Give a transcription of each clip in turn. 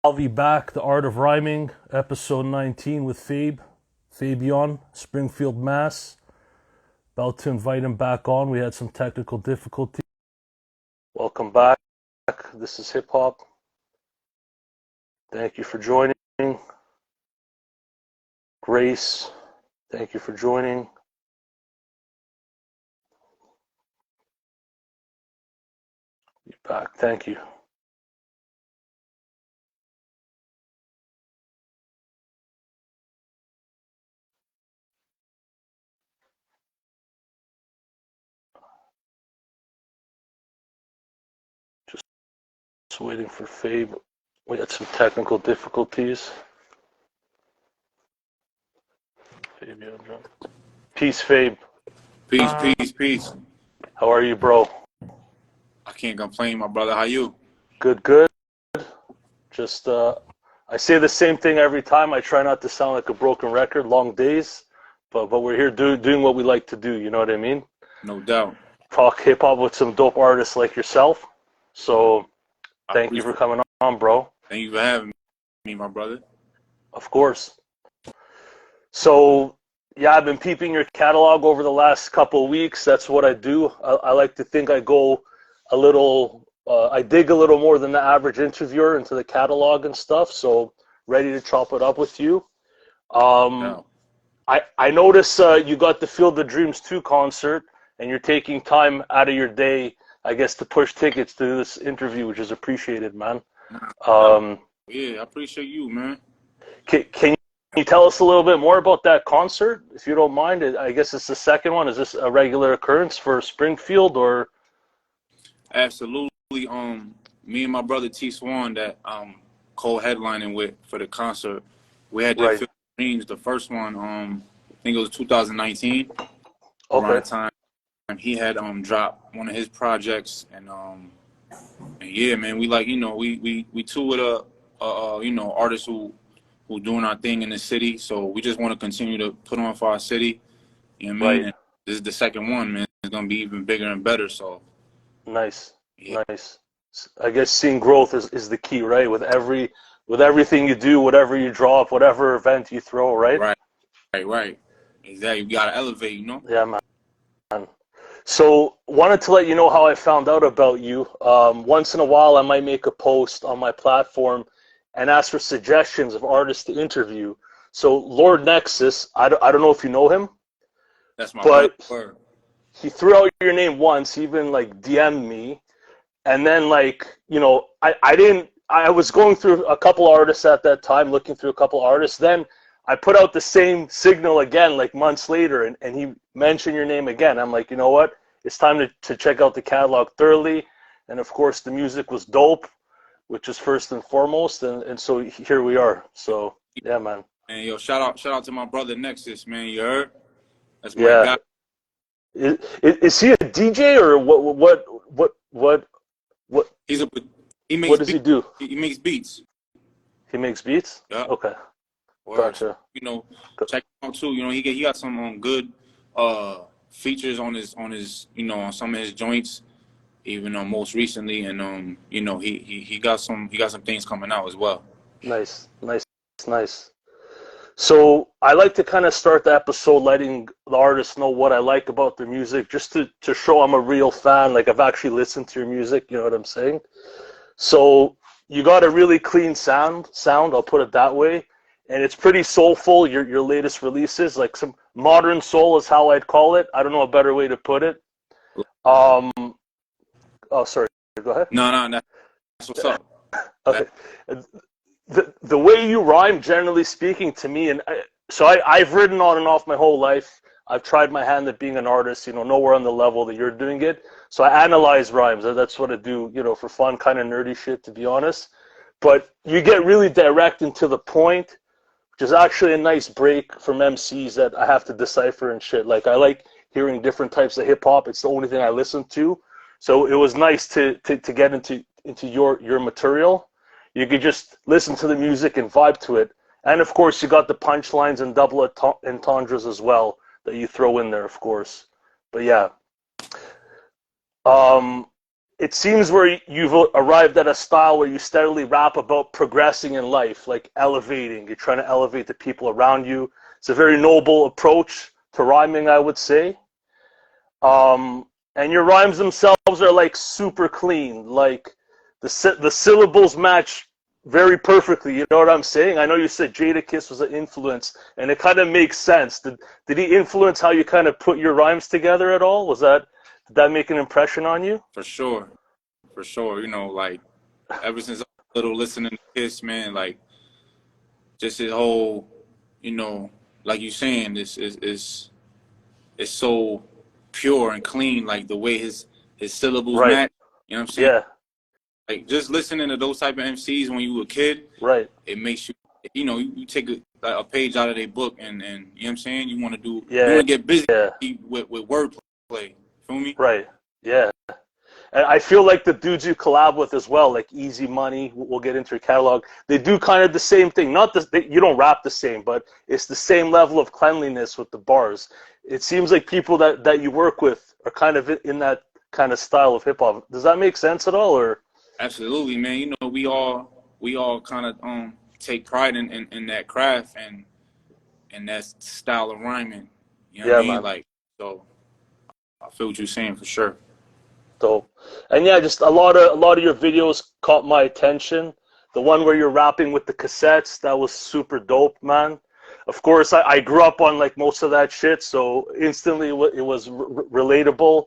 I'll be back, The Art of Rhyming, episode 19 with Fabeyon, Springfield, Mass. About to invite him back on. We had some technical difficulties. Welcome back. This is hip hop. Thank you for joining. Grace, thank you for joining. Be back. Thank you. Just waiting for Fabe. We had some technical difficulties. Peace, Fabe. Peace. How are you, bro? I can't complain, my brother. How you? Good. Just, I say the same thing every time. I try not to sound like a broken record, long days, but we're here doing what we like to do, you know what I mean? No doubt. Talk hip-hop with some dope artists like yourself. So, thank you for coming on, bro. Thank you for having me, my brother. Of course. So, yeah, I've been peeping your catalog over the last couple of weeks. That's what I do. I like to think I go a little, I dig a little more than the average interviewer into the catalog and stuff. So, ready to chop it up with you. No. I notice you got the Field of Dreams 2 concert, and you're taking time out of your day, I guess, to push tickets to this interview, which is appreciated, man. Yeah, I appreciate you, man. Can you tell us a little bit more about that concert, if you don't mind? I guess it's the second one. Is this a regular occurrence for Springfield, or? Absolutely. Me and my brother T Swan that co-headlining with for the concert. We had that Right. Field of Dreams, the first one. I think it was 2019. Around Okay. the time he had dropped one of his projects, and yeah, man, we we tour with artists who doing our thing in the city. So we just want to continue to put on for our city. You know what I mean? Right. And this is the second one, man. It's gonna be even bigger and better. So Nice. yeah, Nice. I guess seeing growth is the key, right? With everything you do, whatever you drop, whatever event you throw, right? right. Exactly. You gotta elevate, you know? Yeah, man. So, wanted to let you know how I found out about you. Once in a while, I might make a post on my platform and ask for suggestions of artists to interview. So, Lord Nexus, I don't know if you know him, That's my brother. but Word. he threw out your name once. He even like DM'd me, and then I was going through a couple artists at that time, looking through a couple artists. Then I put out the same signal again, like months later, and he mentioned your name again. I'm like, you know what? It's time to check out the catalog thoroughly. And of course, the music was dope, which is first and foremost. And so here we are. So, yeah, man. And yo, shout out to my brother Nexus, man. You heard? That's my Yeah. guy. Is he a DJ or what, He's a he what makes does he beats. do? He makes beats. He makes beats? Yeah. Okay. Word. So, Gotcha. check him out too. He got some good features on his on some of his joints, even most recently, and he got some things coming out as well. Nice. So I like to kind of start the episode letting the artists know what I like about their music, just to show I'm a real fan. Like I've actually listened to your music, you know what I'm saying? So you got a really clean sound, I'll put it that way. And it's pretty soulful, your latest releases, like some modern soul is how I'd call it. I don't know a better way to put it. Um, oh, sorry, go ahead. No, that's what's up. Okay. The way you rhyme, generally speaking, to me, and I've written on and off my whole life. I've tried my hand at being an artist, nowhere on the level that you're doing it. So I analyze rhymes. That's what I do, for fun, kind of nerdy shit, to be honest. But you get really direct and to the point, which is actually a nice break from MCs that I have to decipher and shit. Like I like hearing different types of hip hop. It's the only thing I listen to. So it was nice to get into your material. You could just listen to the music and vibe to it. And of course, you got the punchlines and double entendres as well that you throw in there, of course. But yeah. it seems where you've arrived at a style where you steadily rap about progressing in life, like elevating. You're trying to elevate the people around you. It's a very noble approach to rhyming, I would say. And your rhymes themselves are like super clean. Like the syllables match very perfectly. You know what I'm saying? I know you said Jadakiss was an influence, and it kind of makes sense. Did he influence how you kind of put your rhymes together at all? Did that make an impression on you? For sure. For sure. You know, like ever since I was little listening to Kiss, man, like just his whole, you know, like you saying, this is so pure and clean, like the way his syllables Right. match. You know what I'm saying? Yeah. Like just listening to those type of MCs when you were a kid, Right. it makes you, you know, you take a page out of their book and you know what I'm saying? You want to Yeah. get busy Yeah. with wordplay. Feel me? Right. Yeah. And I feel like the dudes you collab with as well, like Easy Money, we'll get into your catalog, they do kind of the same thing. Not you don't rap the same, but it's the same level of cleanliness with the bars. It seems like people that you work with are kind of in that kind of style of hip-hop. Does that make sense at all? Or Absolutely, man. You know, we all kind of take pride in that craft and that style of rhyming. You know what I yeah, mean? man. Like, so I feel what you're saying for sure. Dope. And yeah, just a lot of your videos caught my attention. The one where you're rapping with the cassettes, that was super dope, man. Of course, I grew up on like most of that shit, so instantly it was relatable.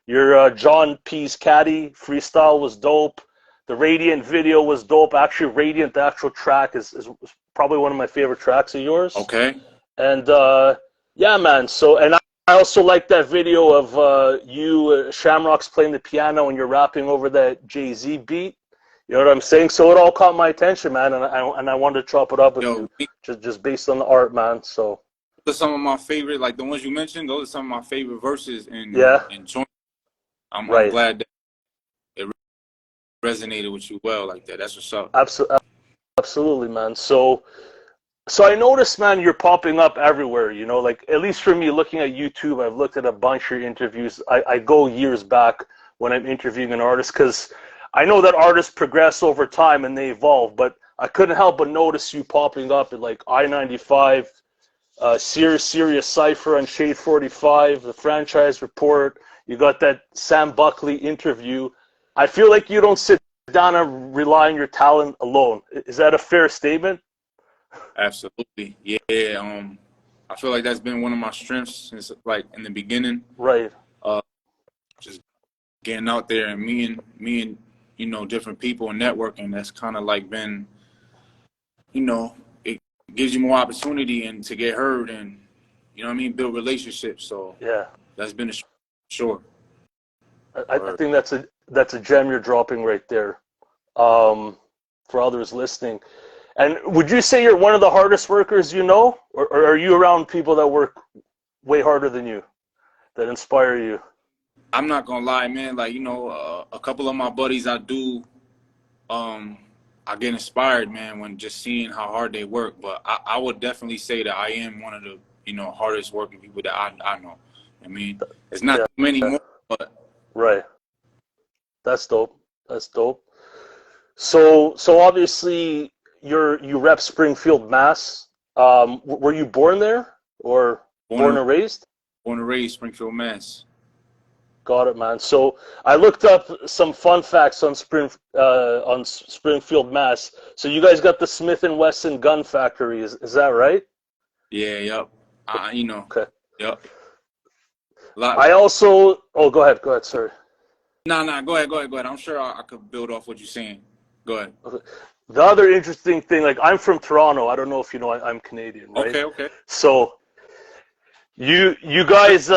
Your John P's Caddy freestyle was dope. The Radiant video was dope. Actually, Radiant, the actual track, is probably one of my favorite tracks of yours. Okay. And yeah, man. So, and I also like that video of you, Shamrock's playing the piano and you're rapping over that Jay-Z beat. You know what I'm saying? So it all caught my attention, man, and I wanted to chop it up with you, just based on the art, man. So those are some of my favorite, like the ones you mentioned. Those are some of my favorite verses in joint. I'm glad that it resonated with you well like that. That's what's up. Absolutely, man. So I noticed, man, you're popping up everywhere, you know, like at least for me looking at YouTube, I've looked at a bunch of your interviews. I go years back when I'm interviewing an artist because I know that artists progress over time and they evolve, but I couldn't help but notice you popping up at like I-95, Sirius Cypher on Shade 45, the Franchise Report. You got that Sam Buckley interview. I feel like you don't sit down and rely on your talent alone. Is that a fair statement? Absolutely. Yeah. I feel like that's been one of my strengths since like in the beginning. Right. Just getting out there and me and you know, different people and networking. That's kind of like been, you know, it gives you more opportunity and to get heard and, you know what I mean, build relationships. So yeah, that's been sure. I think that's a gem you're dropping right there. For others listening. And would you say you're one of the hardest workers you know? Or are you around people that work way harder than you, that inspire you? I'm not going to lie, man. Like, you know, a couple of my buddies I get inspired, man, when just seeing how hard they work. But I would definitely say that I am one of the, you know, hardest working people that I know. I mean, it's not many more, but. Right. That's dope. That's dope. So obviously you rep Springfield, Mass. Were you born there or born and raised? Born and raised, Springfield, Mass. Got it, man. So I looked up some fun facts on Springfield, Mass. So you guys got the Smith & Wesson gun factory. Is that right? Yeah, yep. You know. Okay. Yep. I also. Oh, go ahead. Go ahead. Sorry. No. Go ahead. I'm sure I could build off what you're saying. Go ahead. Okay. The other interesting thing, like I'm from Toronto. I don't know if you know I'm Canadian, right? Okay. So you guys,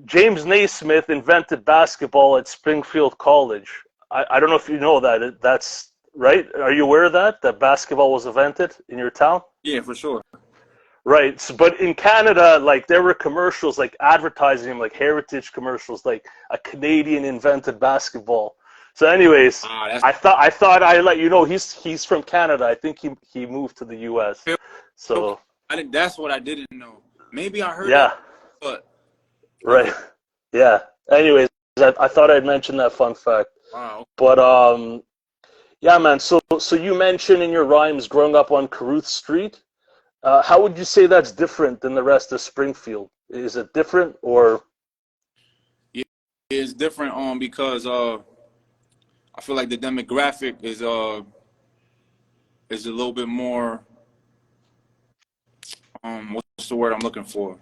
James Naismith invented basketball at Springfield College. I don't know if you know that. That's right. Are you aware of that basketball was invented in your town? Yeah, for sure. Right. So, but in Canada, like there were commercials like advertising him, like heritage commercials, like a Canadian invented basketball. So anyways, I thought I'd let you know he's from Canada. I think he moved to the US. So that's what I didn't know. Maybe I heard yeah. But right. Yeah. Anyways, I thought I'd mention that fun fact. Wow. But yeah, man. So you mentioned in your rhymes growing up on Caruth Street. How would you say that's different than the rest of Springfield? Is it different or Yeah, it's different because I feel like the demographic is a little bit more what's the word I'm looking for?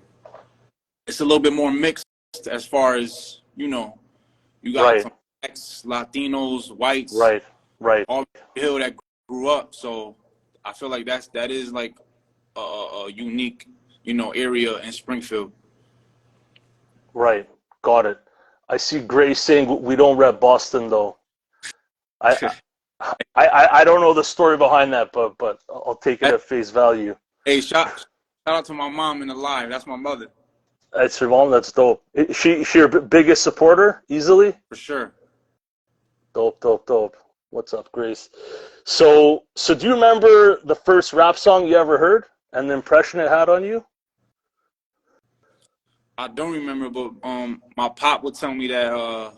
It's a little bit more mixed as far as, you got right, from blacks, Latinos, whites, right, right, all the hill that grew up. So I feel like that is like a unique, area in Springfield. right? Got it. I see Gray saying we don't rep Boston though. I I don't know the story behind that, but I'll take it at face value. Hey, shout out to my mom in the live. That's my mother That's your mom. That's dope. She your biggest supporter easily. for sure. Dope, dope, dope. What's up, Grace? So do you remember the first rap song you ever heard and the impression it had on you? I don't remember, but my pop would tell me that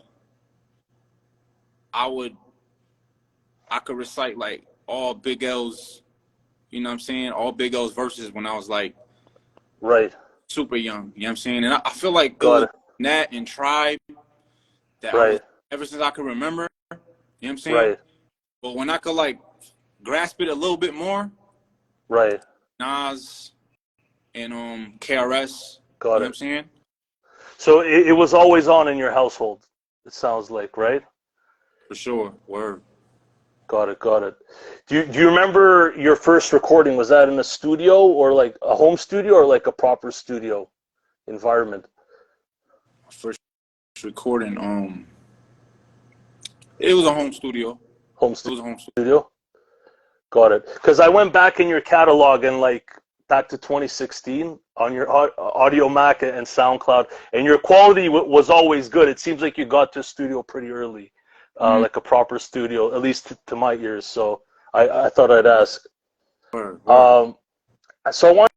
I would I could recite like all Big L's, you know what I'm saying? All Big L's verses when I was like Right. super young, you know what I'm saying? And I feel like it Got was it. Nat and Tribe that I was Right. ever since I could remember, you know what I'm saying? Right. But when I could like grasp it a little bit more, Right. Nas and KRS, you Got know what I'm it. saying? So it was always on in your household. It sounds like, right? For sure. Word. Got it. Got it. Do you remember your first recording? Was that in a studio or like a home studio or like a proper studio environment? First recording, it was a home studio. Home It was a home studio. studio? Got it. Because I went back in your catalog and like back to 2016 on your Audio Mac and SoundCloud, and your quality was always good. It seems like you got to studio pretty early, Mm-hmm. like a proper studio, at least to my ears. So I thought I'd ask. Word, word. Um, so I wanted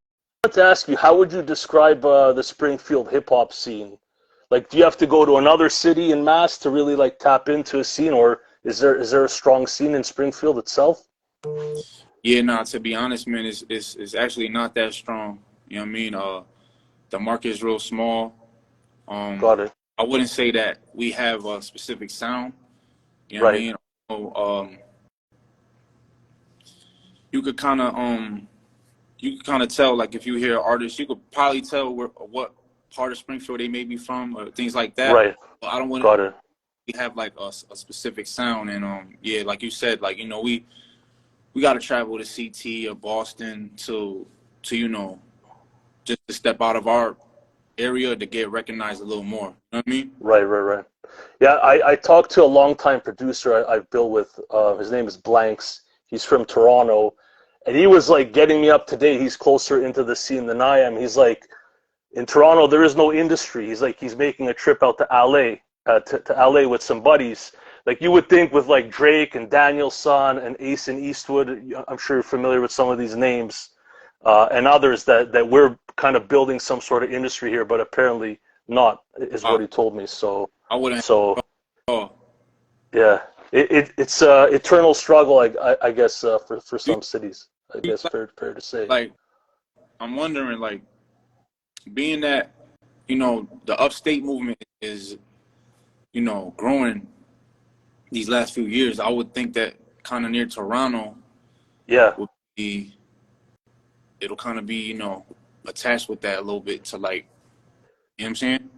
to ask you, how would you describe the Springfield hip hop scene? Like, do you have to go to another city in Mass to really like tap into a scene, or is there a strong scene in Springfield itself? Yeah, nah, to be honest, man, it's actually not that strong. You know what I mean? The market is real small. Got it. I wouldn't say that we have a specific sound. You know what I Right. mean? You could kind of tell, like, if you hear artists, you could probably tell what part of Springfield they may be from or things like that. Right. But I don't want Got it. to have like a specific sound. And yeah, like you said, like, we got to travel to CT or Boston to just to step out of our area to get recognized a little more. You know what I mean? Right, right, right. Yeah, I talked to a longtime producer I've built with. His name is Blanks. He's from Toronto, and he was like getting me up to date. He's closer into the scene than I am. He's like, in Toronto, there is no industry. He's like, he's making a trip out to LA, to LA with some buddies. Like you would think with like Drake and Daniel Son and Ace and Eastwood. I'm sure you're familiar with some of these names, and others that we're kind of building some sort of industry here, but apparently not, is Uh, what he told me. So, I wouldn't. so Oh, yeah, it's eternal struggle, I guess, for you, some cities. I you guess fair to say. like I'm wondering, like, being that the upstate movement is growing these last few years. I would think that kind of near Toronto Yeah, would be it'll kind of be attached with that a little bit to, like, you know what I'm saying?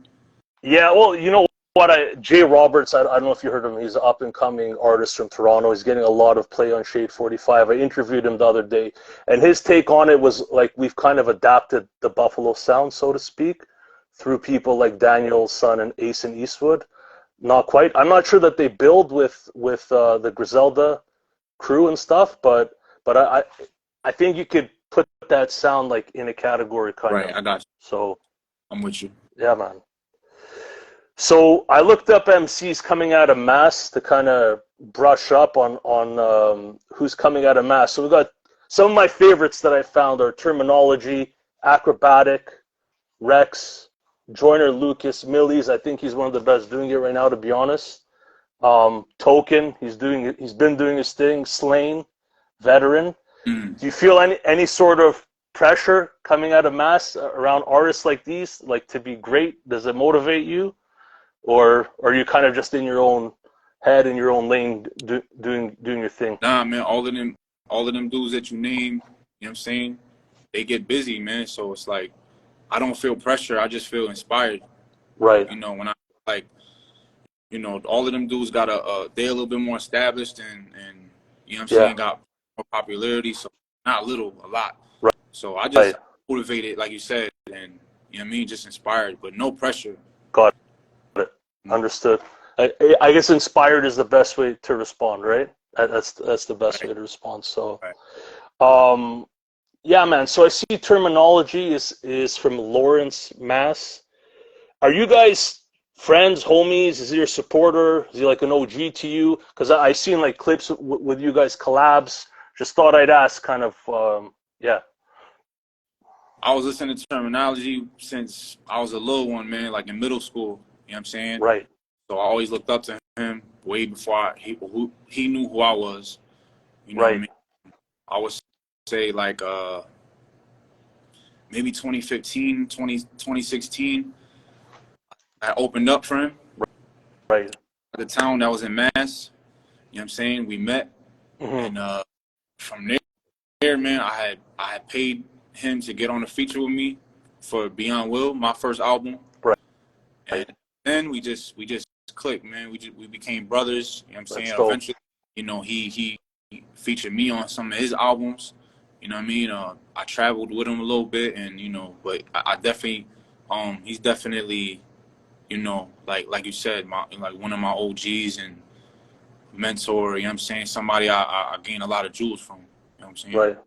yeah. Well, you know what? Jay Roberts. I don't know if you heard him. He's an up and coming artist from Toronto. He's getting a lot of play on Shade 45. I interviewed him the other day, and his take on it was like we've kind of adapted the Buffalo sound, so to speak, through people like Daniel Son and Ace and Eastwood. Not quite. I'm not sure that they build with the Griselda crew and stuff, but I think you could put that sound like in a category kind Right. of. I got you. So I'm with you. yeah, man. So I looked up MCs coming out of Mass to kind of brush up on who's coming out of Mass. So we got some of my favorites that I found are Terminology, Acrobatic, Rex, Joyner Lucas, Millies. I think he's one of the best doing it right now, to be honest. Token, he's been doing his thing. Slain, veteran. Mm. Do you feel any sort of pressure coming out of Mass around artists like these, like to be great? Does it motivate you, or are you kind of just in your own head in your own lane, doing your thing? Nah, man, all of them dudes that you name, you know what I'm saying? They get busy, man. So it's like, I don't feel pressure. I just feel inspired. Right. You know, when I like, you know, all of them dudes got they're a little bit more established and you know what I'm Yeah. saying, got more popularity. So not a little, a lot. Right. So I just Right. motivated, like you said, and you know what I mean, just inspired, but no pressure. Got it. Understood. I guess inspired is the best way to respond, right? That's the best Right. way to respond. So, Right. yeah, man. So I see terminology is from Lawrence, Mass. Are you guys friends, homies? Is he your supporter? Is he like an OG to you? Because I seen like clips with you guys collabs. Just thought I'd ask, kind of, yeah. I was listening to terminology since I was a little one, man, like in middle school. You know what I'm saying? Right. So I always looked up to him way before he knew who I was. You know what I Right. mean? I would say like maybe 2015, 2016, I opened up for him Right. at the town that was in Mass. You know what I'm saying? We met, Hmm. and from there, man, I had paid him to get on a feature with me for Beyond Will, my first album. Right. And then we just clicked, man. We became brothers. You know what I'm saying? That's dope. Eventually, you know, he featured me on some of his albums. You know what I mean? I traveled with him a little bit, and you know, but I definitely, he's definitely, you know, like you said, like one of my OGs and mentor. You know what I'm saying? Somebody I gained a lot of jewels from. You know what I'm saying? Right.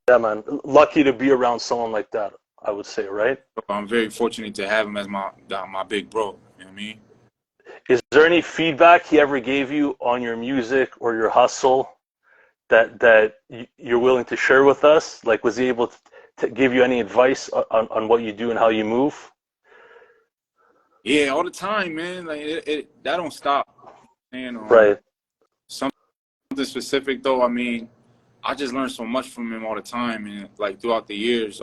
Yeah, man. Lucky to be around someone like that, I would say, right? So I'm very fortunate to have him as my big bro. You know what I mean? Is there any feedback he ever gave you on your music or your hustle that you're willing to share with us? Like, was he able to give you any advice on what you do and how you move? Yeah, all the time, man. Like that don't stop. And Right. something specific though. I mean, I just learned so much from him all the time, and like throughout the years,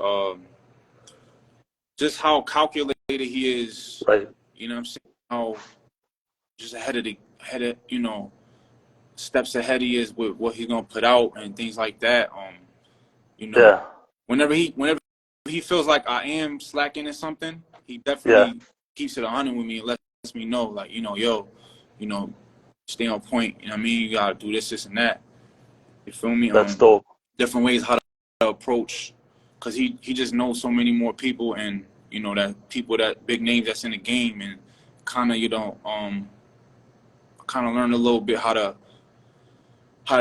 just how calculated he is. Right. You know what I'm saying? How just ahead of you know steps ahead he is with what he's gonna put out and things like that. You know, Yeah. whenever he feels like I am slacking in something, he Yeah. definitely keeps it 100 with me and lets me know, like, you know, yo, you know, stay on point. You know what I mean? You gotta do this, and that. You feel me? That's dope. Different ways how to approach, cause he just knows so many more people, and you know that people that big names that's in the game, and kind of you know kind of learn a little bit how to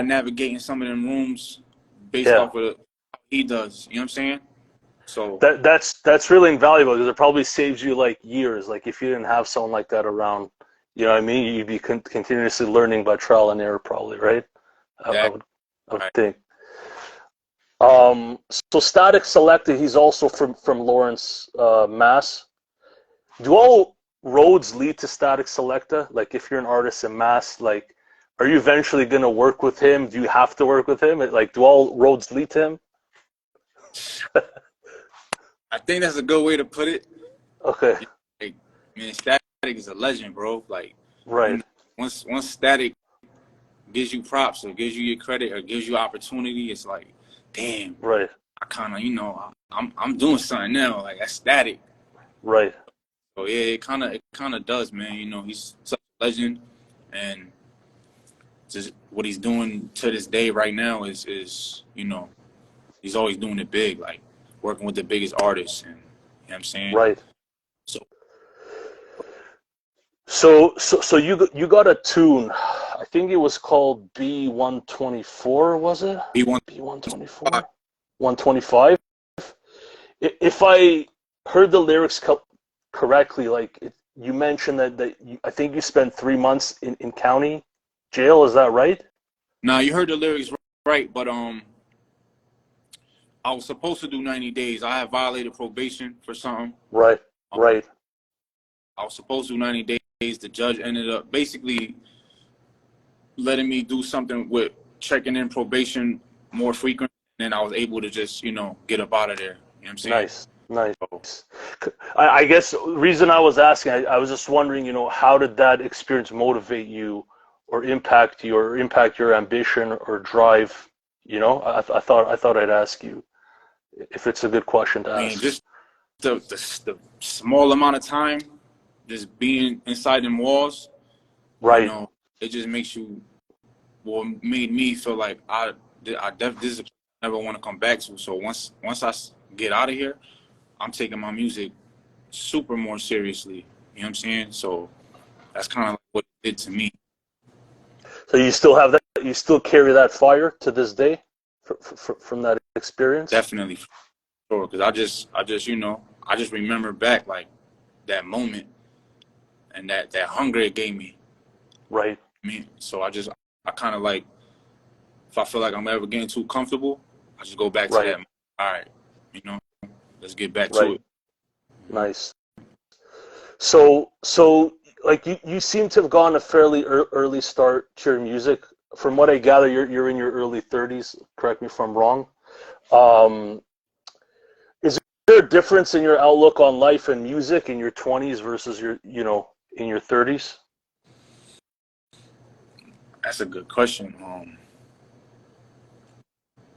navigate in some of them rooms based Yeah. off of how he does. You know what I'm saying? So That's really invaluable because it probably saves you like years. Like if you didn't have someone like that around, you know what I mean? You'd be continuously learning by trial and error, probably, right? I that would I would right. think. So Static Selector, he's also from Lawrence, Mass. Do all roads lead to Static Selector? Like if you're an artist in Mass, like are you eventually gonna work with him? Do you have to work with him? Like do all roads lead to him? I think that's a good way to put it. Okay. Like, man, Static is a legend, bro. Like, you Right. know, once Static gives you props or gives you your credit or gives you opportunity, it's like, damn, Right. I kind of, you know, I'm doing something now. Like that's Static. Right. So yeah, it kind of does, man. You know, he's such a legend, and just what he's doing to this day right now is you know, he's always doing it big, like working with the biggest artists, and you know what I'm saying. Right. So So you got a tune. I think it was called B124, was it? he won. B124? 125? If I heard the lyrics correctly, like you mentioned that I think you spent 3 months in county jail, is that right? Now you heard the lyrics right, but I was supposed to do 90 days. I had violated probation for something. Right. Um, Right. I was supposed to do 90 days. The judge ended up basically. letting me do something with checking in probation more frequent, and I was able to just, you know, get up out of there. You know what I'm saying? Nice, nice. I guess the reason I was asking, I was just wondering, you know, how did that experience motivate you or impact you or impact your ambition or drive? You know, I thought I'd ask you if it's a good question to I mean, ask. just the small amount of time, just being inside them walls, you Right, know, it just makes you, well, made me feel like this is a place I never want to come back to. So once get out of here, I'm taking my music super more seriously. You know what I'm saying? So that's kind of like what it did to me. so you still have that, you still carry that fire to this day from that experience? Definitely, for sure. Because I just, you know, I just remember back like that moment and that hunger it gave me. Right, I mean, so I kind of like, if I feel like I'm ever getting too comfortable, I just go back to right, that. All right, you know, let's get back to right. it. Nice. So like you seem to have gone a fairly early start to your music. From what I gather, you're in your early 30s. Correct me if I'm wrong. Um, is there a difference in your outlook on life and music in your 20s versus your, you know, in your 30s? That's a good question.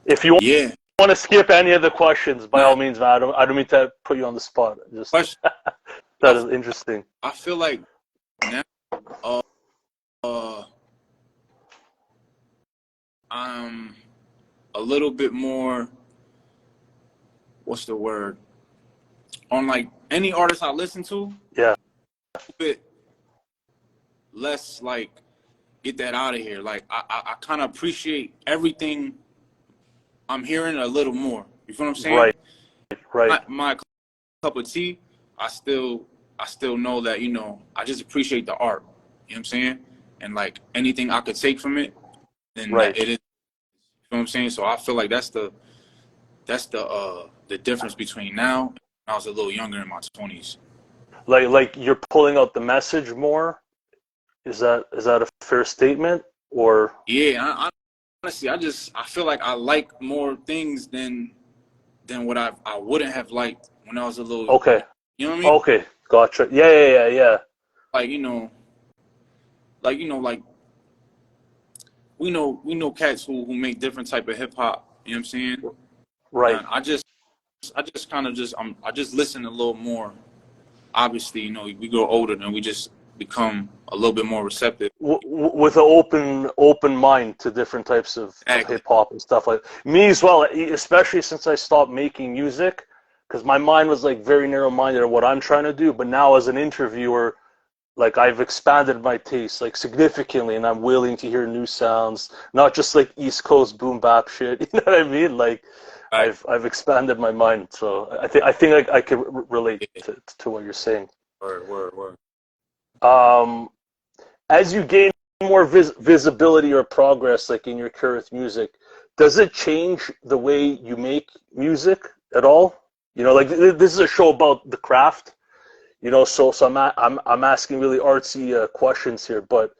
If you Yeah, want to skip any of the questions, by all nah, means, man. I don't mean to put you on the spot. Just question. that I, is interesting. I feel like now, uh, uh, I'm a little bit more, what's the word? On like any artist I listen to, Yeah. a bit less like get that out of here. Like I kind of appreciate everything I'm hearing a little more. You feel what I'm saying? Right. Right. My cup of tea, I still know that, you know, I just appreciate the art. You know what I'm saying? And like anything I could take from it, then that Right. it is. You know what I'm saying? So I feel like that's the difference between now and when I was a little younger in my 20s. Like you're pulling out the message more. Is that a fair statement? Or Yeah, honestly, I feel like I like more things than what I wouldn't have liked when I was a little. okay, You know what I mean? okay, gotcha. Yeah, yeah, yeah, yeah. Like like we know cats who make different type of hip hop. You know what I'm saying? Right. And I just kind of I just listen a little more. Obviously, you know, we grow older and we just become a little bit more receptive. With an open mind to different types of Exactly. hip hop and stuff like me as well. Especially since I stopped making music, because my mind was like very narrow minded on what I'm trying to do. But now as an interviewer, like I've expanded my taste like significantly, and I'm willing to hear new sounds, not just like East Coast boom bap shit. You know what I mean? Like Right. I've expanded my mind, so I think I could relate Yeah. to what you're saying. Word. Um, as you gain more visibility or progress, like in your career with music, does it change the way you make music at all? You know, like this is a show about the craft. You know, so I'm asking really artsy questions here, but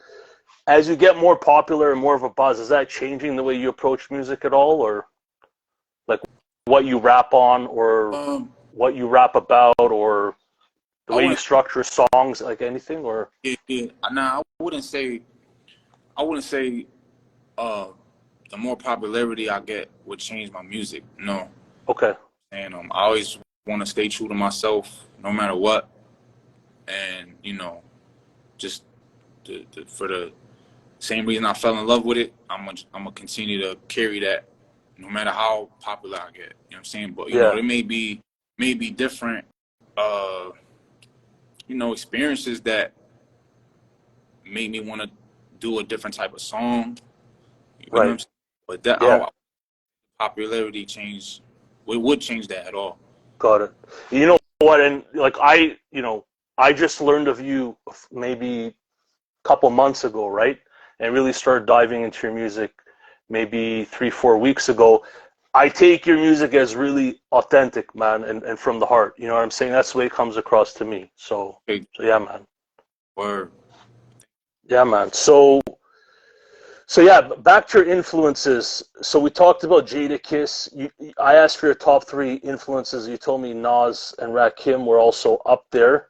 as you get more popular and more of a buzz, is that changing the way you approach music at all, or like what you rap on, or Um, what you rap about, or the I way you wouldn't. structure songs, like anything, or Yeah. Nah, I wouldn't say. I wouldn't say. Uh, the more popularity I get would change my music. No, okay, and I always want to stay true to myself, no matter what. And you know, just for the same reason I fell in love with it, I'm gonna continue to carry that, no matter how popular I get. You know what I'm saying? But you know, yeah, there may be different, uh, experiences that made me want to do a different type of song. You know what right, I'm saying? But that yeah, our popularity change, it would change that at all. got it. You know what? And like I just learned of you maybe a couple months ago, right? And really started diving into your music maybe 3 4 weeks ago. I take your music as really authentic, man, and from the heart. You know what I'm saying? That's the way it comes across to me. So Okay, yeah, man. or Yeah, man. So So yeah, back to your influences. So we talked about Jadakiss. I asked for your top three influences. You told me Nas and Rakim were also up there.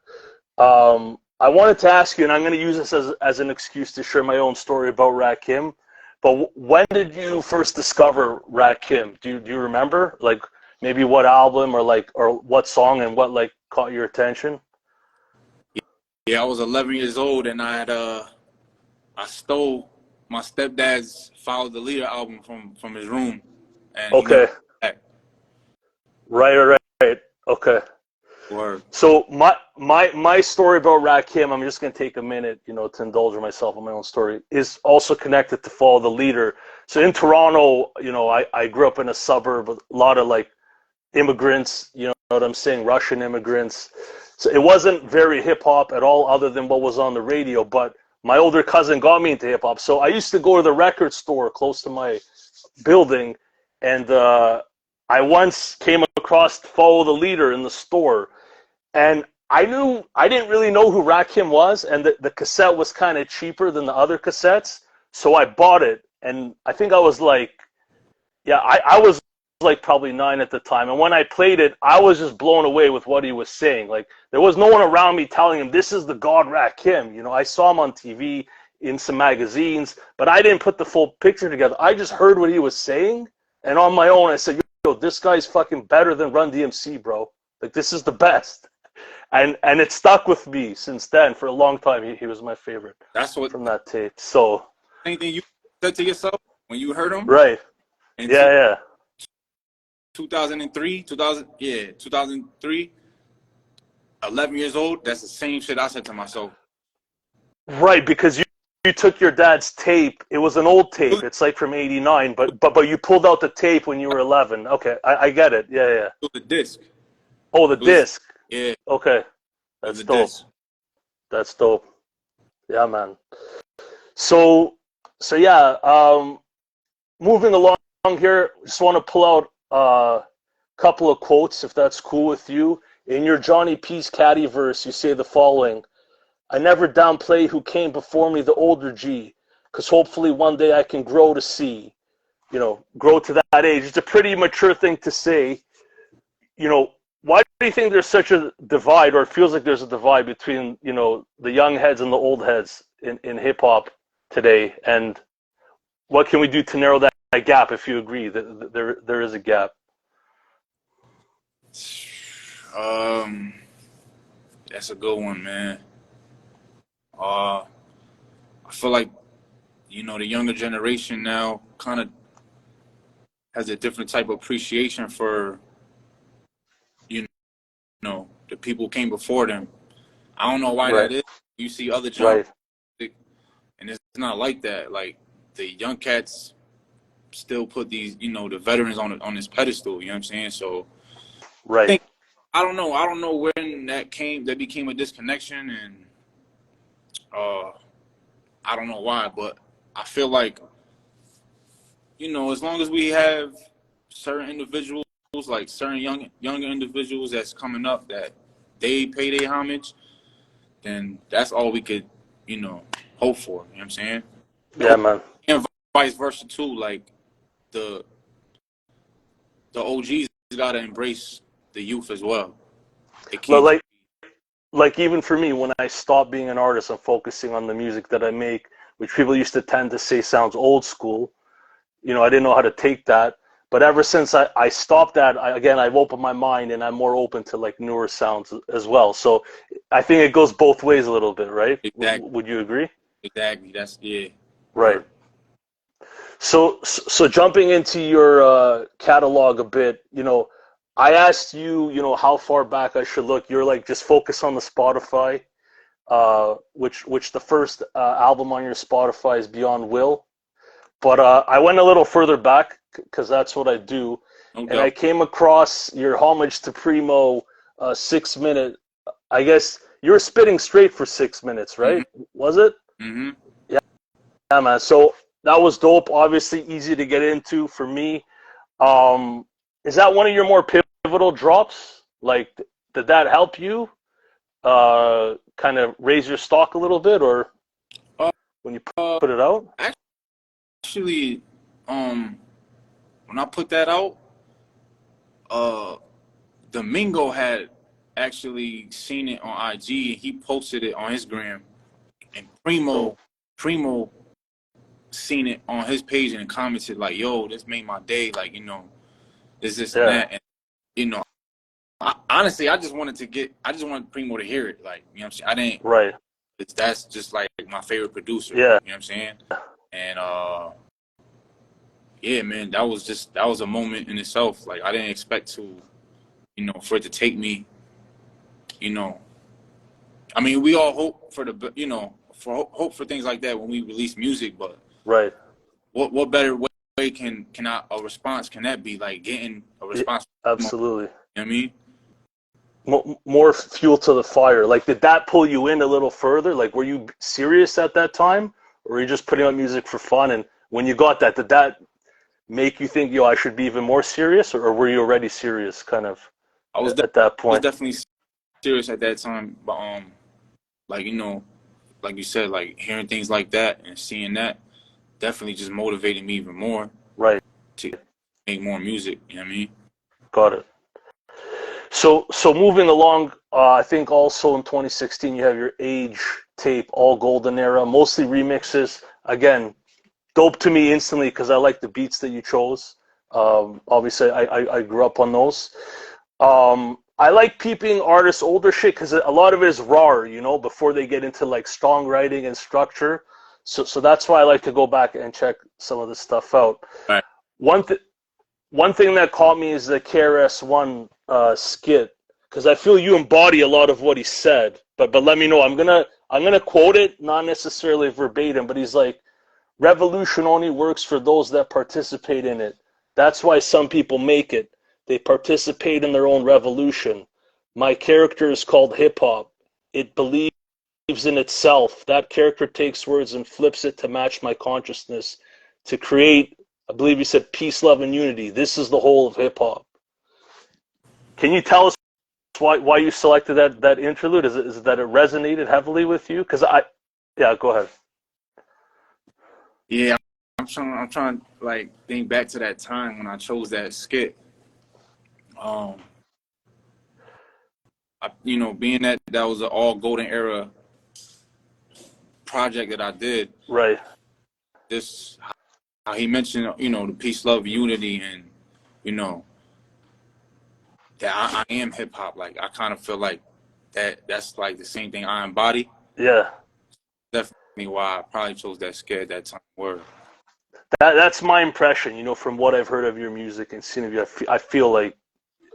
I wanted to ask you, and I'm going to use this as an excuse to share my own story about Rakim. But when did you first discover Rakim? Do you remember? Like maybe what album or what song and what like caught your attention? Yeah, I was 11 years old, and I stole my stepdad's "Follow the Leader" album from his room, and he never Okay, came back. right. Okay. Word. So my story about Rakim, I'm just gonna take a minute, to indulge myself in my own story, is also connected to Follow the Leader. So in Toronto, I grew up in a suburb with a lot of like immigrants, you know what I'm saying, Russian immigrants. So it wasn't very hip hop at all, other than what was on the radio. But my older cousin got me into hip hop, so I used to go to the record store close to my building, and I once came across Follow the Leader in the store, and I didn't really know who Rakim was, and the cassette was kind of cheaper than the other cassettes, so I bought it, and I think I was like, yeah, I was like probably 9 at the time, and when I played it, I was just blown away with what he was saying. Like there was no one around me telling him this is the God Rakim. I saw him on TV in some magazines, but I didn't put the full picture together. I just heard what he was saying, and on my own, I said, yo, this guy's fucking better than Run DMC, bro. Like this is the best. And it stuck with me since then for a long time. He was my favorite That's what from that tape. So same thing you said to yourself when you heard him right, in yeah, 2003, 2003, 11 years old. That's the same shit I said to myself. right. Because you took your dad's tape. It was an old tape. It's like from '89, but you pulled out the tape when you were 11. Okay, I get it. Yeah. It was the disc. Oh, the It was disc. yeah, Okay, it was that's the dope. disc. That's dope. Yeah, man. So yeah. Moving along here, just want to pull out a couple of quotes, if that's cool with you. In your Johnny P's Caddy verse, you say the following: I never downplay who came before me, the older G, because hopefully one day I can grow to see, grow to that age. It's a pretty mature thing to say. Why do you think there's such a divide, or it feels like there's a divide between, the young heads and the old heads in hip hop today? And what can we do to narrow that gap, if you agree that there is a gap? Um, that's a good one, man. Uh, I feel like the younger generation now kind of has a different type of appreciation for you the people who came before them. I don't know why Right, that is. You see other genres, right, and it's not like that. Like the young cats still put these, the veterans on this pedestal. You know what I'm saying? So I right. think I don't know when that became a disconnection, and uh, I don't know why, but I feel like as long as we have certain individuals, like certain younger individuals that's coming up, that they pay their homage, then that's all we could, hope for. You know what I'm saying? Yeah, man. And vice versa too. Like the the OGs gotta embrace the youth as well. It Well, can't just like even for me, when I stopped being an artist and focusing on the music that I make, which people used to tend to say sounds old school, I didn't know how to take that. But ever since I stopped that, I've opened my mind, and I'm more open to like newer sounds as well. So I think it goes both ways a little bit, right? exactly, Would you agree? exactly. That's yeah, Right. word. So jumping into your catalog a bit, I asked you, how far back I should look. You're like, just focus on the Spotify, which the first album on your Spotify is Beyond Will. But I went a little further back because that's what I do, No and I doubt. came across your Homage to Primo 6 minute. I guess you were spitting straight for 6 minutes, Hmm. right? Was it? Hmm. Yeah, man. So that was dope. Obviously, easy to get into for me. Um, is that one of your more pivotal drops? Like, did that help you kind of raise your stock a little bit, or Uh, when you uh, put it out? actually, when I put that out, Domingo had actually seen it on IG. He posted it on his gram, and Dope. Primo seen it on his page and commented like, "Yo, this made my day." Like, this and Yeah. that, and honestly, I just wanted Primo to hear it. Like, what I'm saying, I didn't. Right. That's just like my favorite producer. Yeah. You know what I'm saying? And yeah, man, that was a moment in itself. Like, I didn't expect to, for it to take me, you know. I mean, we all hope for hope for things like that when we release music, but Right. what better way a response can that be? Like getting a Yeah, response. You know absolutely. what I mean? More fuel to the fire. Like, did that pull you in a little further? Like, were you serious at that time, or were you just putting out music for fun? And when you got that, did that make you think, yo, I should be even more serious, or were you already serious, kind of, I was at that was point? definitely serious at that time, but like like you said, like hearing things like that and seeing that definitely just motivated me even more Right. to make more music. You know what I mean? Got it. So moving along, I think also in 2016 you have your Age tape, All Golden Era, mostly remixes. Again, dope to me instantly because I like the beats that you chose. Obviously, I grew up on those. I like peeping artists' older shit because a lot of it is raw, before they get into like strong writing and structure. So that's why I like to go back and check some of this stuff out. Right. One thing. One thing that caught me is the KRS-One skit, because I feel you embody a lot of what he said. But let me know. I'm gonna quote it, not necessarily verbatim, but he's like, "Revolution only works for those that participate in it. That's why some people make it. They participate in their own revolution. My character is called hip hop. It believes in itself. That character takes words and flips it to match my consciousness, to create, I believe you said, peace, love, and unity. This is the whole of hip hop." Can you tell us why you selected that interlude? Is it that it resonated heavily with you? Yeah, go ahead. Yeah, I'm trying to like think back to that time when I chose that skit. Um, being that was an all golden era project that I did. Right. This how he mentioned, the peace, love, unity, and you know that I am hip hop. Like I kind of feel like that's like the same thing I embody. Yeah. Definitely why I probably chose that skit at that time. Word. That's my impression, from what I've heard of your music and seen of you. I feel like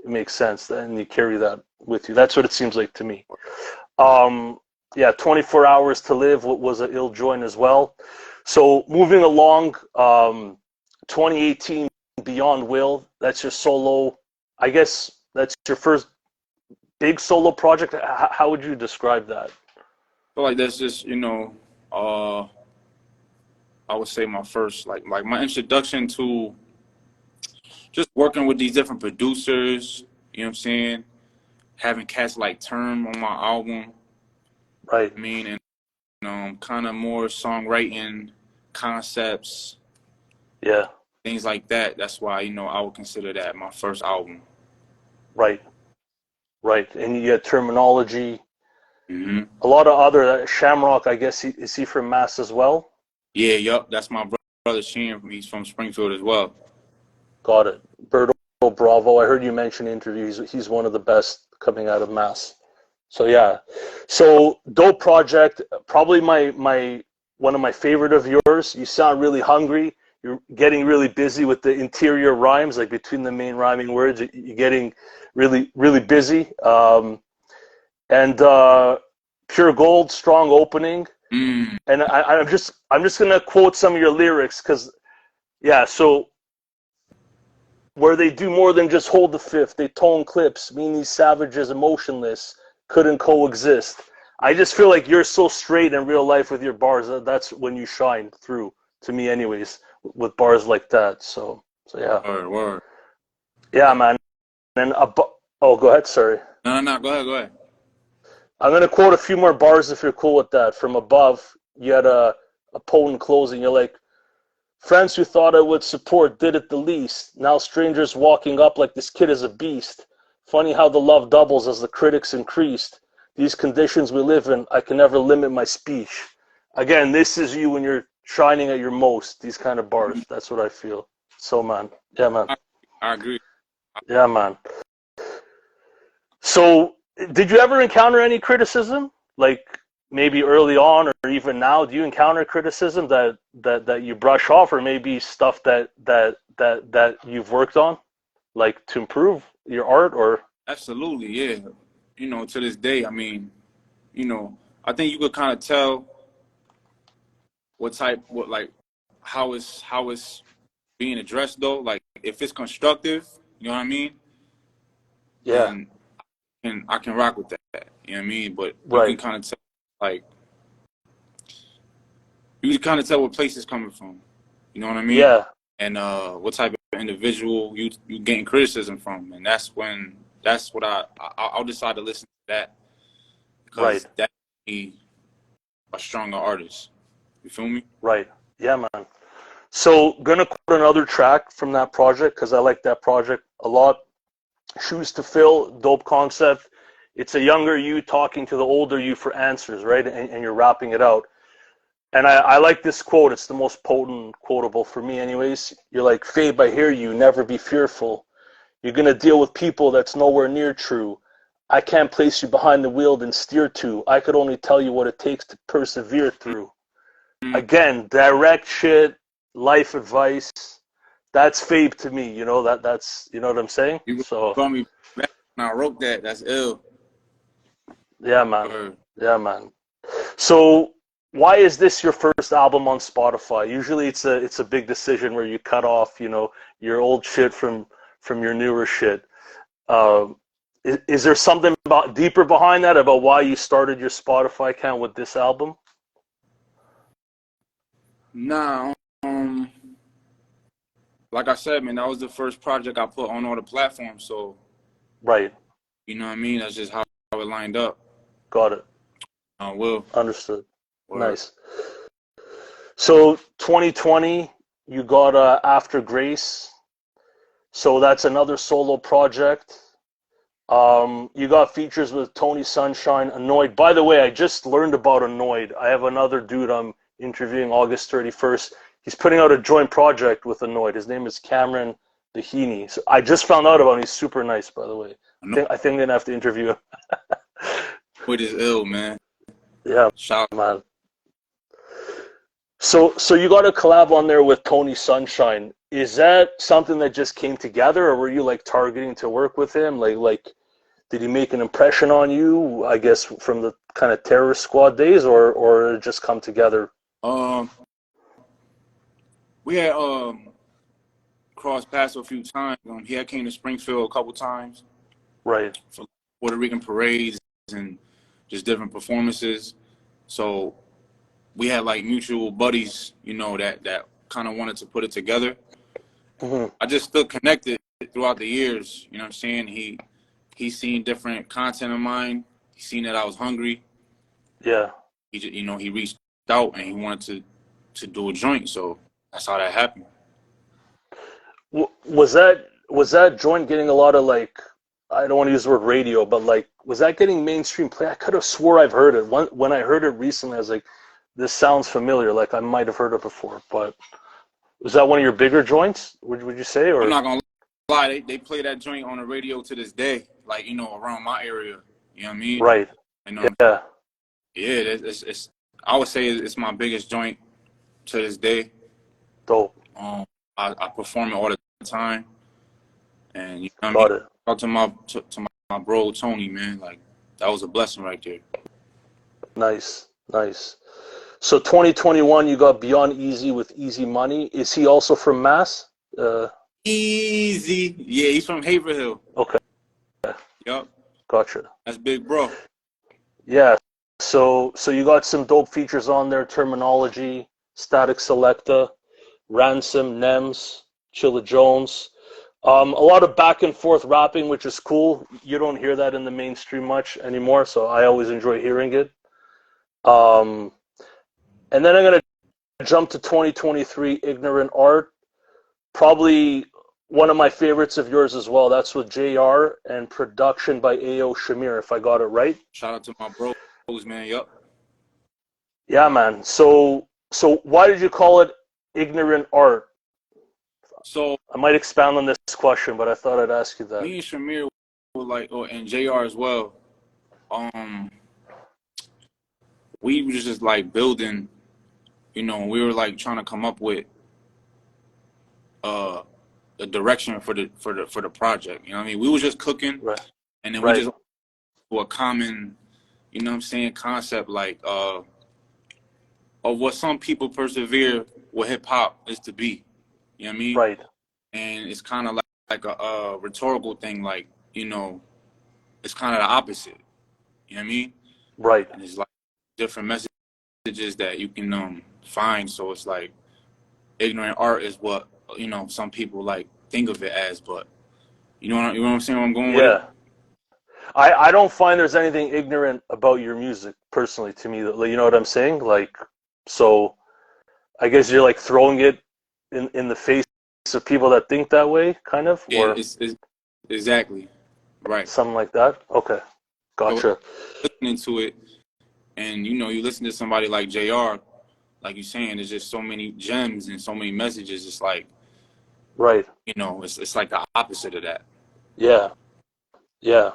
it makes sense, and you carry that with you. That's what it seems like to me. Yeah, 24 Hours to Live was an ill joint as well. So moving along, 2018, Beyond Will, that's your solo, I guess that's your first big solo project. How would you describe that? So like that's just I would say my first like my introduction to just working with these different producers. You know what I'm saying? Having cats like Term on my album. Right. I mean, and kind of more songwriting concepts, Yeah. things like that. That's why I would consider that my first album. Right. Right. And you get Terminology. Hmm. A lot of other Shamrock, I guess, is he from Mass as well? Yeah, yup. That's my brother Sheen. He's from Springfield as well. Got it. Berto Bravo. I heard you mention in interviews. He's one of the best coming out of Mass. So yeah. So dope project. Probably my one of my favorite of yours. You sound really hungry. You're getting really busy with the interior rhymes, like between the main rhyming words. You're getting really busy. And Pure Gold, strong opening. Mm. And I'm just gonna quote some of your lyrics because yeah. So where they do more than just hold the fifth, they tone clips, mean these savages emotionless couldn't coexist. I just feel like you're so straight in real life with your bars. That's when you shine through, to me anyways, with bars like that. So yeah. Word. Yeah, man. And oh, go ahead, sorry. No. Go ahead. I'm gonna quote a few more bars if you're cool with that. From above, you had a potent closing. You're like, Friends who thought I would support did it the least. Now strangers walking up like this kid is a beast. Funny how the love doubles as the critics increased. These conditions we live in, I can never limit my speech. Again, this is you when you're shining at your most, these kind of bars. That's what I feel. So, man. Yeah, man. I agree. Yeah, man. So, did you ever encounter any criticism? Like maybe early on or even now, do you encounter criticism that you brush off, or maybe stuff that you've worked on, like to improve your art? Or Absolutely, yeah. You know, to this day, I mean, you know, I think you could kind of tell how it's being addressed though. Like if it's constructive, you know what I mean, yeah, then and I can rock with that. You know what I mean? But you can right, kind of tell, like, you can kind of tell what place it's coming from. You know what I mean? yeah, And what type of individual you getting criticism from, and that's what I'll decide to listen to that right, because that makes me a stronger artist. You feel me? right. Yeah, man. So, gonna quote another track from that project because I like that project a lot. Shoes to Fill, dope concept. It's a younger you talking to the older you for answers, right? And you're rapping it out. And I like this quote. It's the most potent quotable for me anyways. You're like, Fabe, I hear you. Never be fearful. You're going to deal with people that's nowhere near true. I can't place you behind the wheel and steer to. I could only tell you what it takes to persevere through. Mm-hmm. Again, direct shit, life advice. That's Fabe to me. You know, that's, you know what I'm saying? You So, brought me back when I wrote that. That's ill. yeah, man. Or, Yeah, man. So, why is this your first album on Spotify? Usually, it's a big decision where you cut off, you know, your old shit from your newer shit. Uh, is there something deeper behind that about why you started your Spotify account with this album? nah, like I said, man, that was the first project I put on all the platforms. So, Right. you know what I mean? That's just how it lined up. Got it. Will. Understood. Or Nice. So 2020, you got After Grace. So that's another solo project. You got features with Tony Sunshine, Annoyed. By the way, I just learned about Annoyed. I have another dude I'm interviewing August 31st. He's putting out a joint project with Annoyed. His name is Cameron Dahini. So I just found out about him. He's super nice, by the way. I think I'm gonna have to interview him. Annoyed is ill, man. Yeah, Shout. man. So you got a collab on there with Tony Sunshine. Is that something that just came together, or were you like targeting to work with him? Like did he make an impression on you, I guess, from the kind of Terrorist Squad days, or it just come together? Um, we had crossed paths a few times. He had came to Springfield a couple times Right. for Puerto Rican parades and just different performances. So we had like mutual buddies, you know, that kind of wanted to put it together. Mm-hmm. I just still connected throughout the years. You know what I'm saying? He's seen different content of mine. He seen that I was hungry. Yeah. He just, you know, he reached out and he wanted to do a joint. So that's how that happened. Was that joint getting a lot of, like, I don't want to use the word radio, but like, was that getting mainstream play? I could have swore I've heard it. When I heard it recently, I was like, this sounds familiar. Like I might have heard it before. But was that one of your bigger joints? Would you say, I'm or? not gonna lie, they play that joint on the radio to this day, like, you know, around my area. You know what I mean? Right. You know, Yeah. yeah, it's I would say it's my biggest joint to this day. Dope. I perform it all the time, and you know what I mean. Got it. Talk to my bro Tony, man, like that was a blessing right there. Nice. Nice. So 2021, you got Beyond Easy with Easy Money. Is he also from Mass? Easy, yeah, he's from Haverhill. Okay. Yup, Gotcha. that's big bro. Yeah. So you got some dope features on there: Terminology, Static Selecta, Ransom, Nems, Chilla Jones. A lot of back and forth rapping, which is cool. You don't hear that in the mainstream much anymore, so I always enjoy hearing it. And then I'm gonna jump to 2023, Ignorant Art. Probably one of my favorites of yours as well. That's with JR and production by A.O. Shamir, if I got it right. Shout out to my bros, man. Yup. Yeah, man. So why did you call it Ignorant Art? So I might expound on this question, but I thought I'd ask you that. me and Shamir were like, and JR as well. We was just like building, we were like trying to come up with the direction for the project. You know what I mean? We was just cooking, Right. and then we Right. just a common, concept like of what some people persevere what hip hop is to be. You know what I mean? Right. And it's kind of like a rhetorical thing, like, it's kind of the opposite. You know what I mean? Right. And it's like different messages that you can find. So it's like ignorant art is what some people like think of it as, but you know what I'm saying? Where I'm going with it? Yeah. I don't find there's anything ignorant about your music personally to me. You know what I'm saying? Like, so I guess you're like throwing it in the face of people that think that way, kind of, Yeah, or it's exactly right. something like that. Okay, So gotcha. listening to it, and you listen to somebody like JR, like you're saying, there's just so many gems and so many messages. It's like, Right. it's like the opposite of that. Yeah. Yeah.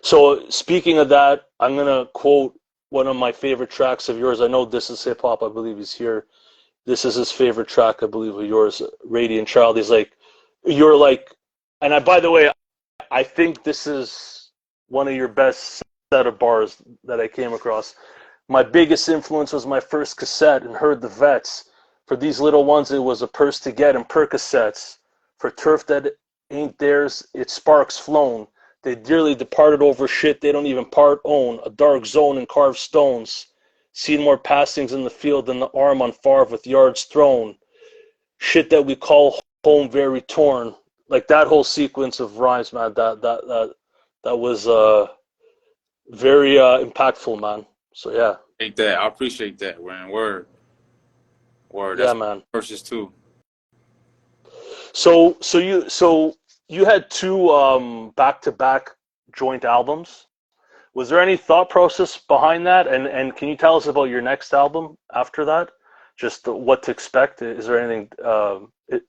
So speaking of that, I'm gonna quote one of my favorite tracks of yours. I know This Is Hip Hop. I believe he's here. This is his favorite track, I believe, of yours, Radiant Child. He's like, you're like, and by the way, I think this is one of your best set of bars that I came across. My biggest influence was my first cassette and heard the vets. For these little ones, it was a purse to get and Percocets. For turf that ain't theirs, its sparks flown. They dearly departed over shit they don't even part own. A dark zone and carved stones. Seen more passings in the field than the arm on Favre with yards thrown. Shit that we call home very torn. Like that whole sequence of rhymes, man. That was very impactful, man. So yeah. I appreciate that, man. Word. Yeah, That's man. verses too. So you had two back-to-back joint albums. Was there any thought process behind that? And can you tell us about your next album after that? Just what to expect? Is there anything?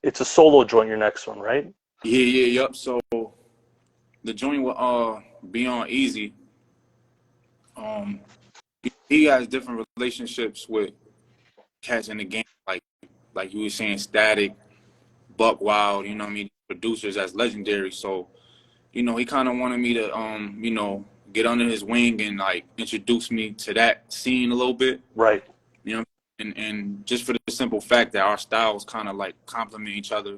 It's a solo joint, your next one, right? Yup. So the joint with Beyond Easy, he has different relationships with cats in the game, like you were saying, Static, Buck Wild, you know what I mean, producers that's legendary. So, he kind of wanted me to get under his wing and like introduce me to that scene a little bit. Right. And just for the simple fact that our styles kind of like complement each other.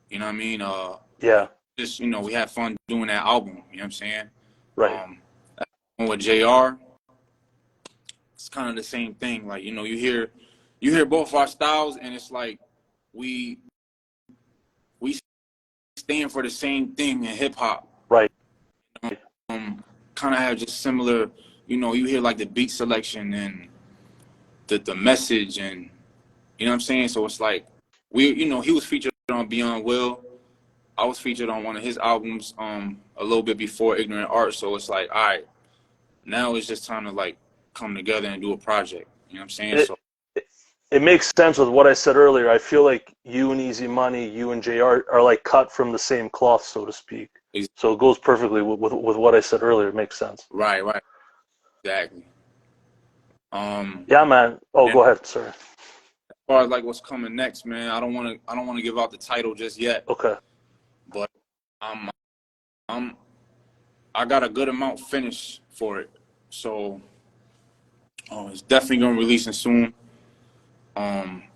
You know what I mean? Yeah. Just we had fun doing that album. You know what I'm saying? Right. With JR, it's kind of the same thing. Like you hear both our styles, and it's like we stand for the same thing in hip hop. Right. Kind of have just similar. You hear like the beat selection and the message, and you know what I'm saying. So it's like he was featured on Beyond Will. I was featured on one of his albums a little bit before Ignorant Art. So it's like, all right, now it's just time to like come together and do a project. You know what I'm saying? It makes sense with what I said earlier. I feel like you and Easy Money, you and JR are like cut from the same cloth, so to speak. So it goes perfectly with what I said earlier. It makes sense. Right, exactly. Yeah, man. Oh, go ahead. Sorry. As far as like what's coming next, man, I don't want to give out the title just yet. Okay. But I got a good amount finished for it, so it's definitely gonna release soon.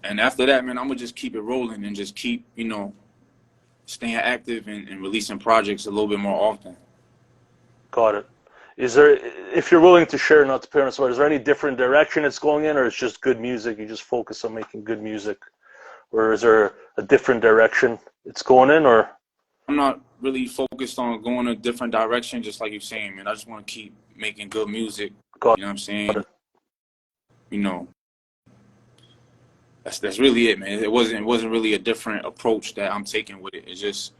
And after that, man, I'm gonna just keep it rolling and just keep staying active and releasing projects a little bit more often. Got it. Is there, if you're willing to share, not to put on the spot, is there any different direction it's going in, or it's just good music? You just focus on making good music, or is there a different direction it's going in, or? I'm not really focused on going a different direction, just like you're saying, man. I just want to keep making good music. Got you know what I'm saying? it. that's really it, man. It wasn't really a different approach that I'm taking with it. It's just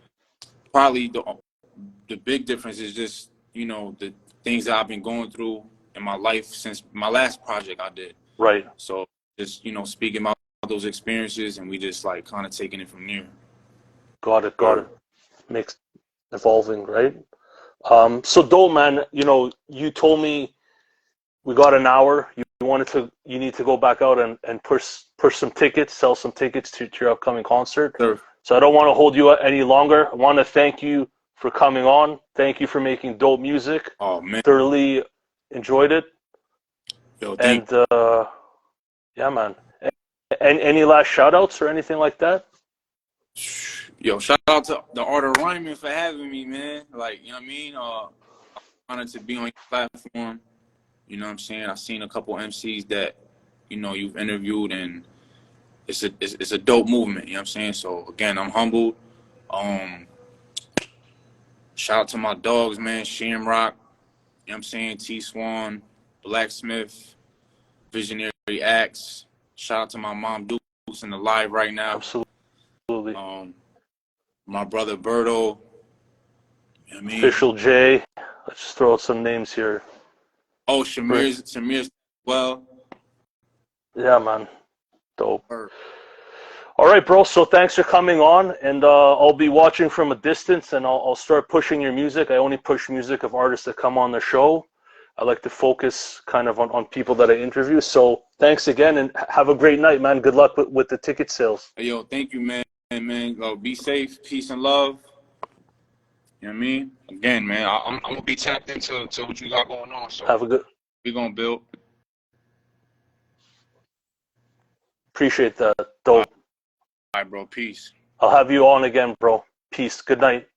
probably the big difference is just, you know, the things that I've been going through in my life since my last project I did. Right. So just, you know, speaking about those experiences, and we just like kind of taking it from there. Got it. Got it. Makes evolving, right? So Dole, man, you know, you told me we got an hour. You need to go back out and push some tickets, sell some tickets to your upcoming concert. Sure. So I don't want to hold you any longer. I want to thank you for coming on. Thank you for making dope music. Oh man. Thoroughly enjoyed it. Yo, And yeah, man. Any last shout outs or anything like that? Yo, shout out to the Art of Rhyming for having me, man. Like, you know what I mean? Honored to be on your platform. You know what I'm saying? I've seen a couple MCs that, you know, you've interviewed, and it's a dope movement, you know what I'm saying? So again, I'm humbled. Shout out to my dogs, man, Shamrock, you know what I'm saying, T Swan, Blacksmith, Visionary Axe. Shout out to my mom Dukes in the live right now. Absolutely. My brother Berto, you know what I mean? Official J. Let's just throw out some names here. Oh, Shamir's well. Yeah, man. Dope. All right, bro. So thanks for coming on, and I'll be watching from a distance, and I'll start pushing your music. I only push music of artists that come on the show. I like to focus kind of on people that I interview. So thanks again, and have a great night, man. Good luck with the ticket sales. Hey, yo, thank you, man. Be safe, peace and love. You know what I mean? Again, man, I'm gonna be tapped into what you got going on. So Have a good. we gonna build. Appreciate that. Dope. All right, bro. Peace. I'll have you on again, bro. Peace. Good night.